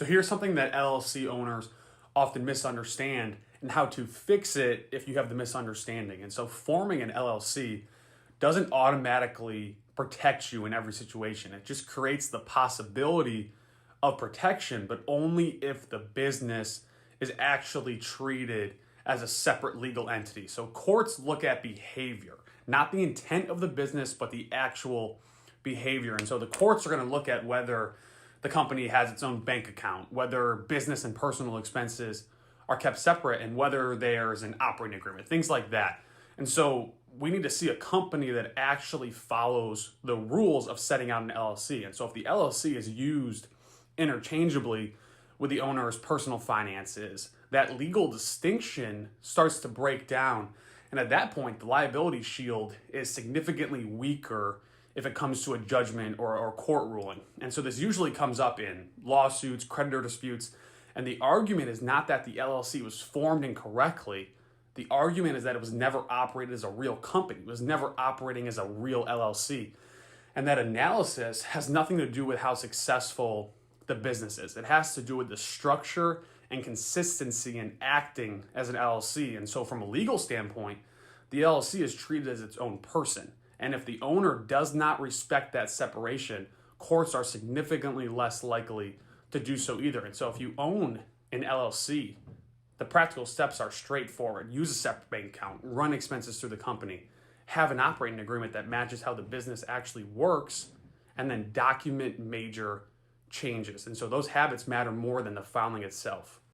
So here's something that LLC owners often misunderstand and how to fix it if you have the misunderstanding. And so forming an LLC doesn't automatically protect you in every situation. It just creates the possibility of protection, but only if the business is actually treated as a separate legal entity. So courts look at behavior, not the intent of the business, but the actual behavior. And so the courts are going to look at whether the company has its own bank account, whether business and personal expenses are kept separate, and whether there's an operating agreement, things like that. And so we need to see a company that actually follows the rules of setting out an LLC. And so if the LLC is used interchangeably with the owner's personal finances, that legal distinction starts to break down. And at that point, the liability shield is significantly weaker if it comes to a judgment or court ruling. And so this usually comes up in lawsuits, creditor disputes. And the argument is not that the LLC was formed incorrectly. The argument is that it was never operated as a real company. It was never operating as a real LLC. And that analysis has nothing to do with how successful the business is. It has to do with the structure and consistency in acting as an LLC. And so from a legal standpoint, the LLC is treated as its own person. And if the owner does not respect that separation, courts are significantly less likely to do so either. And so if you own an LLC, the practical steps are straightforward. Use a separate bank account, run expenses through the company, have an operating agreement that matches how the business actually works, and then document major changes. And so those habits matter more than the filing itself.